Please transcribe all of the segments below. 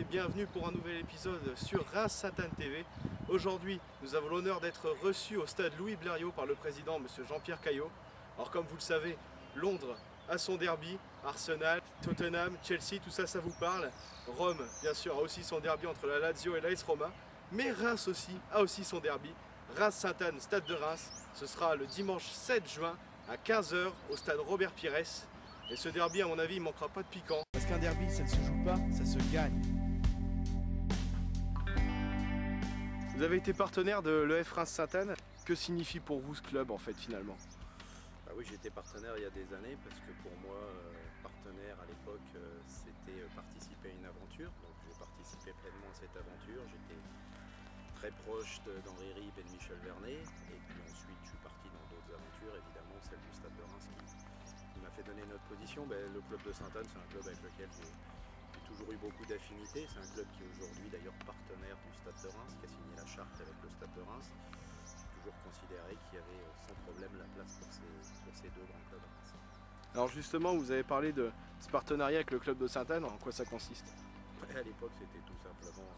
bienvenue pour un nouvel épisode sur Reims Sainte-Anne TV. Aujourd'hui, nous avons l'honneur d'être reçus au stade Louis Blériot par le président, M. Jean-Pierre Caillot. Alors comme vous le savez, Londres a son derby, Arsenal, Tottenham, Chelsea, tout ça, ça vous parle. Rome, bien sûr, a aussi son derby entre la Lazio et l'AS Roma. Mais Reims aussi a aussi son derby. Reims Sainte-Anne, stade de Reims. Ce sera le dimanche 7 juin à 15 h au stade Robert Pires. Et ce derby, à mon avis, il ne manquera pas de piquant. Parce qu'un derby, ça ne se joue pas, ça se gagne. Vous avez été partenaire de l'EF Reims Sainte-Anne. Que signifie pour vous ce club, en fait, finalement? Ah oui, j'étais partenaire il y a des années parce que pour moi, partenaire à l'époque, c'était participer à une aventure. Donc j'ai participé pleinement à cette aventure. J'étais très proche d'Henri Rib et de Michel Vernet. Et puis ensuite, je suis parti dans d'autres aventures, évidemment, celle du Stade de Reims qui m'a fait donner notre position. Le club de Sainte-Anne, c'est un club avec lequel j'ai toujours eu beaucoup d'affinités. C'est un club qui est aujourd'hui d'ailleurs partenaire du Stade de Reims, qui a signé la charte avec le Stade de Reims. Toujours considéré qu'il y avait sans problème la place pour ces deux grands clubs à Reims. Alors justement, vous avez parlé de ce partenariat avec le club de Sainte-Anne, en quoi ça consiste? À l'époque, c'était tout simplement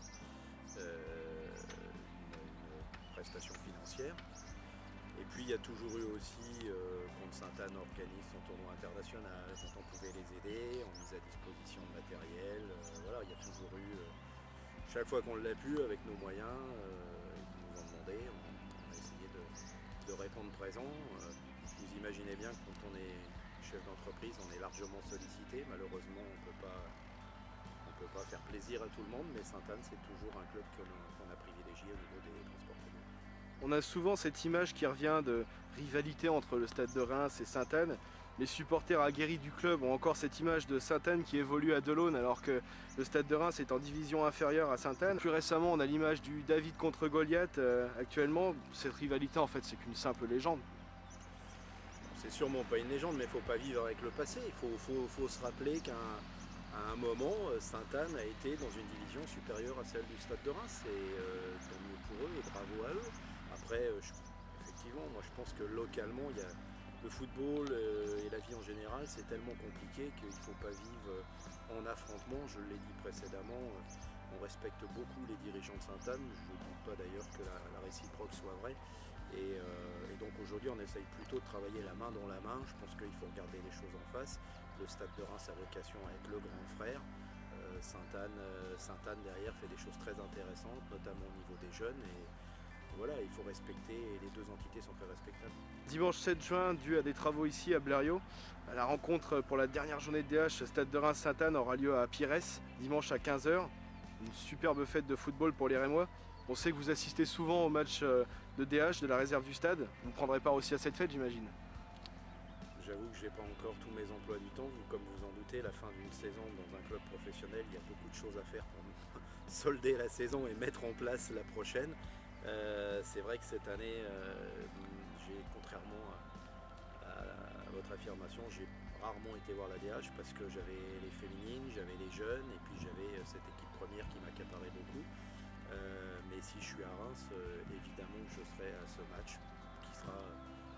une prestation financière. Et puis il y a toujours eu aussi, quand Sainte-Anne organise son tournoi international, quand on pouvait les aider, on mise à disposition de matériel. Voilà, il y a toujours eu, chaque fois qu'on l'a pu, avec nos moyens, ils nous ont demandé, on a essayé de répondre présent. Vous imaginez bien que quand on est chef d'entreprise, on est largement sollicité. Malheureusement, on ne peut pas faire plaisir à tout le monde, mais Sainte-Anne, c'est toujours un club qu'on a privilégié au niveau des transports publics. On a souvent cette image qui revient de rivalité entre le stade de Reims et Sainte-Anne. Les supporters aguerris du club ont encore cette image de Sainte-Anne qui évolue à Delaune alors que le stade de Reims est en division inférieure à Sainte-Anne. Plus récemment, on a l'image du David contre Goliath. Actuellement, cette rivalité, en fait, c'est qu'une simple légende. C'est sûrement pas une légende, mais il ne faut pas vivre avec le passé. Il faut se rappeler qu'à un moment, Sainte-Anne a été dans une division supérieure à celle du stade de Reims. Et tant mieux pour eux et bravo à eux. Après, effectivement, moi je pense que localement, il y a le football et la vie en général, c'est tellement compliqué qu'il ne faut pas vivre en affrontement. Je l'ai dit précédemment, on respecte beaucoup les dirigeants de Sainte-Anne. Je ne doute pas d'ailleurs que la réciproque soit vraie. Et donc aujourd'hui, on essaye plutôt de travailler la main dans la main. Je pense qu'il faut regarder les choses en face. Le stade de Reims a vocation à être le grand frère. Sainte-Anne derrière fait des choses très intéressantes, notamment au niveau des jeunes. Et voilà, il faut respecter, et les deux entités sont très respectables. Dimanche 7 juin, dû à des travaux ici à Blériot, la rencontre pour la dernière journée de DH Stade de Reims Sainte-Anne aura lieu à Pires, dimanche à 15 h. Une superbe fête de football pour les Rémois. On sait que vous assistez souvent aux matchs de DH de la réserve du stade. Vous prendrez part aussi à cette fête, j'imagine? J'avoue que je n'ai pas encore tous mes emplois du temps. Comme vous en doutez, la fin d'une saison dans un club professionnel, il y a beaucoup de choses à faire pour solder la saison et mettre en place la prochaine. C'est vrai que cette année, contrairement à votre affirmation, j'ai rarement été voir la DH parce que j'avais les féminines, j'avais les jeunes et puis j'avais cette équipe première qui m'accaparait beaucoup. Mais si je suis à Reims, évidemment que je serai à ce match qui sera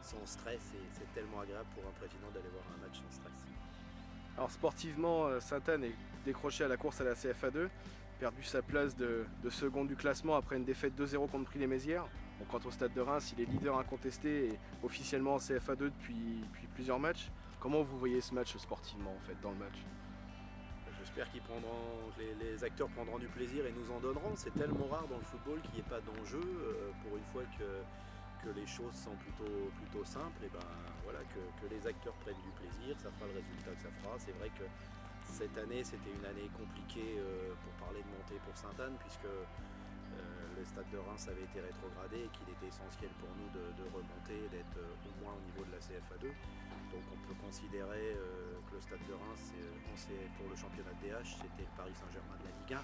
sans stress et c'est tellement agréable pour un président d'aller voir un match sans stress. Alors sportivement, Sainte-Anne est décroché à la course à la CFA2, perdu sa place de seconde du classement après une défaite 2-0 contre Prix-les-Mézières. Bon, quant au stade de Reims, il est leader incontesté et officiellement en CFA2 depuis plusieurs matchs. Comment vous voyez ce match sportivement en fait, dans le match? J'espère que les acteurs prendront du plaisir et nous en donneront. C'est tellement rare dans le football qu'il n'y ait pas d'enjeu. Pour une fois que les choses sont plutôt simples, et ben voilà, que les acteurs prennent du plaisir, ça fera le résultat que ça fera. C'est vrai que cette année c'était une année compliquée pour parler de montée pour Sainte-Anne puisque le stade de Reims avait été rétrogradé et qu'il était essentiel pour nous de remonter, d'être au moins au niveau de la CFA2. Donc on peut considérer que le stade de Reims, pour le championnat de DH, c'était le Paris Saint-Germain de la Ligue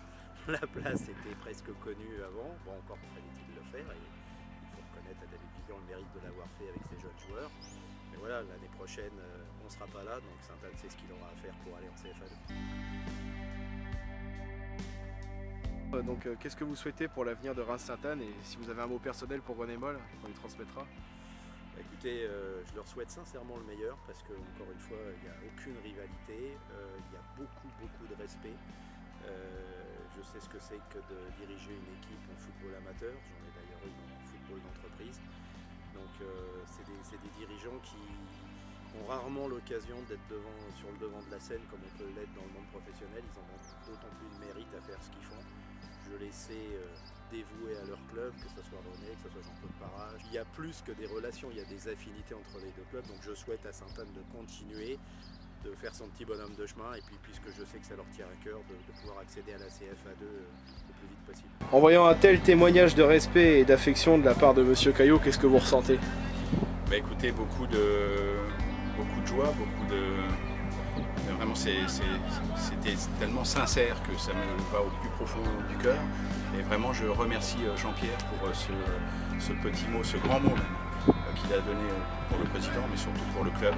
1. La place était presque connue avant, bon encore fallait-il le faire. Et il faut reconnaître à David Vigan le mérite de l'avoir fait avec ses jeunes joueurs. Mais voilà, l'année prochaine, on ne sera pas là, donc Sainte-Anne sait ce qu'il aura à faire pour aller en CFA2. Donc qu'est-ce que vous souhaitez pour l'avenir de Reims Sainte-Anne et si vous avez un mot personnel pour René Moll, on lui transmettra? Écoutez, je leur souhaite sincèrement le meilleur parce que, encore une fois, il n'y a aucune rivalité, il y a beaucoup de respect. je sais ce que c'est que de diriger une équipe en football amateur. J'en ai d'ailleurs eu en football d'entreprise. Donc c'est des dirigeants qui ont rarement l'occasion d'être sur le devant de la scène comme on peut l'être dans le monde professionnel. Ils en ont d'autant plus de mérite à faire ce qu'ils font. Je les sais dévoués à leur club, que ce soit René, que ce soit Jean-Claude Parage. Il y a plus que des relations, il y a des affinités entre les deux clubs. Donc je souhaite à Sainte-Anne de continuer, de faire son petit bonhomme de chemin, et puis puisque je sais que ça leur tient à cœur, de pouvoir accéder à la CFA2 le plus vite possible. En voyant un tel témoignage de respect et d'affection de la part de Monsieur Caillot, qu'est-ce que vous ressentez? Bah écoutez, beaucoup de joie, vraiment c'était tellement sincère que ça me va au plus profond du cœur. Et vraiment je remercie Jean-Pierre pour ce petit mot, ce grand mot qu'il a donné pour le président, mais surtout pour le club.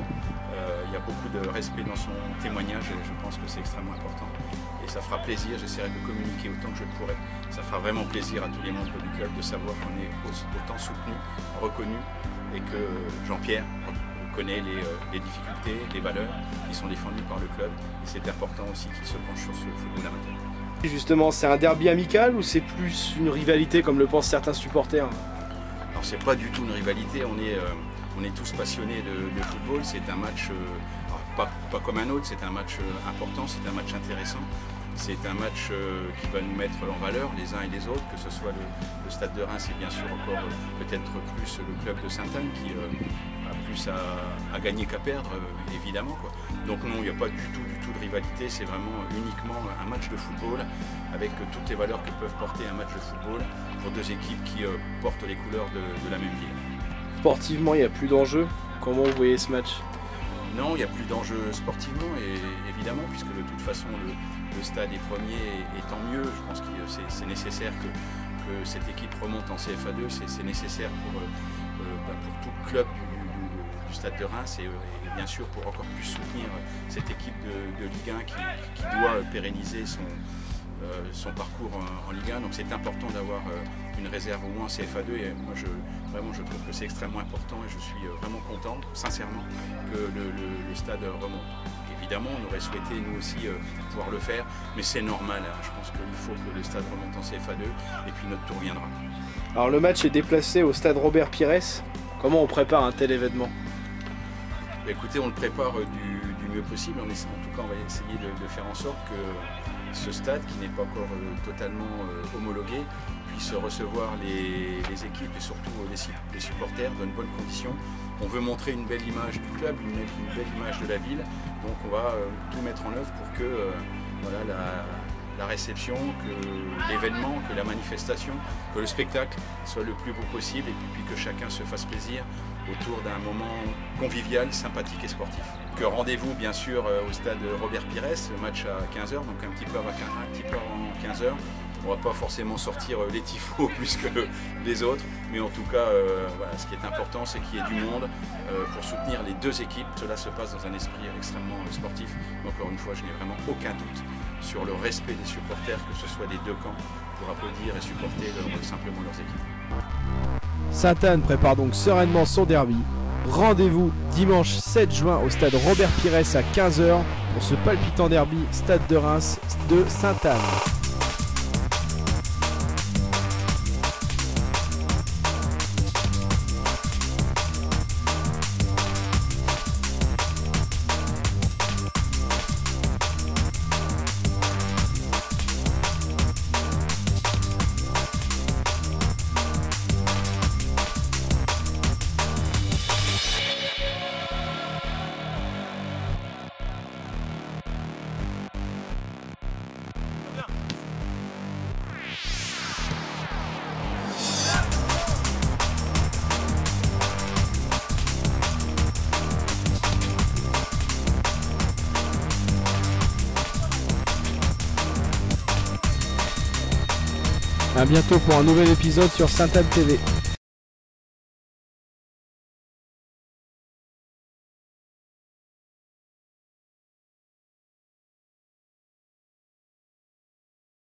Il y a beaucoup de respect dans son témoignage et je pense que c'est extrêmement important. Et ça fera plaisir, j'essaierai de communiquer autant que je le pourrai. Ça fera vraiment plaisir à tous les membres du club de savoir qu'on est autant soutenu, reconnu, et que Jean-Pierre connaît les difficultés, les valeurs qui sont défendues par le club. Et c'est important aussi qu'il se penche sur ce football amateur. Justement, c'est un derby amical ou c'est plus une rivalité comme le pensent certains supporters? Alors c'est pas du tout une rivalité, on est tous passionnés de football. C'est un match, pas comme un autre, c'est un match important, c'est un match intéressant. C'est un match qui va nous mettre en valeur les uns et les autres, que ce soit le Stade de Reims et bien sûr encore peut-être plus le club de Sainte-Anne qui a plus à gagner qu'à perdre, évidemment, quoi. Donc non, il n'y a pas du tout de rivalité, c'est vraiment uniquement un match de football avec toutes les valeurs que peuvent porter un match de football pour deux équipes qui portent les couleurs de la même ville. Sportivement, il n'y a plus d'enjeu. Comment vous voyez ce match? Non, il n'y a plus d'enjeu sportivement, et évidemment, puisque de toute façon le stade est premier, et tant mieux. Je pense que c'est nécessaire que cette équipe remonte en CFA2, c'est nécessaire pour tout le club du Stade de Reims et bien sûr pour encore plus soutenir cette équipe de Ligue 1 qui doit pérenniser son parcours en Ligue 1. Donc c'est important d'avoir une réserve au moins en CFA2 et moi je trouve que c'est extrêmement important et je suis vraiment content, sincèrement, que le stade remonte. Évidemment, on aurait souhaité nous aussi pouvoir le faire, mais c'est normal, hein. Je pense qu'il faut que le stade remonte en CFA2 et puis notre tour viendra. Alors le match est déplacé au stade Robert Pires. Comment on prépare un tel événement? Écoutez, on le prépare du mieux possible. En tout cas, on va essayer de faire en sorte que ce stade, qui n'est pas encore totalement homologué, puisse recevoir les équipes et surtout les supporters dans de bonnes conditions. On veut montrer une belle image du club, une belle image de la ville. Donc on va tout mettre en œuvre pour que voilà, la réception, que l'événement, que la manifestation, que le spectacle soit le plus beau possible et puis que chacun se fasse plaisir autour d'un moment convivial, sympathique et sportif. Que rendez-vous bien sûr au stade Robert Pires, le match à 15h, donc un petit peu avant 15h. On ne va pas forcément sortir les tifos plus que les autres, mais en tout cas, voilà, ce qui est important, c'est qu'il y ait du monde pour soutenir les deux équipes. Cela se passe dans un esprit extrêmement sportif. Encore une fois, je n'ai vraiment aucun doute sur le respect des supporters, que ce soit des deux camps, pour applaudir et supporter simplement leurs équipes. Sainte-Anne prépare donc sereinement son derby. Rendez-vous dimanche 7 juin au stade Robert Pires à 15h pour ce palpitant derby Stade de Reims de Sainte-Anne. A bientôt pour un nouvel épisode sur Sainte-Anne TV.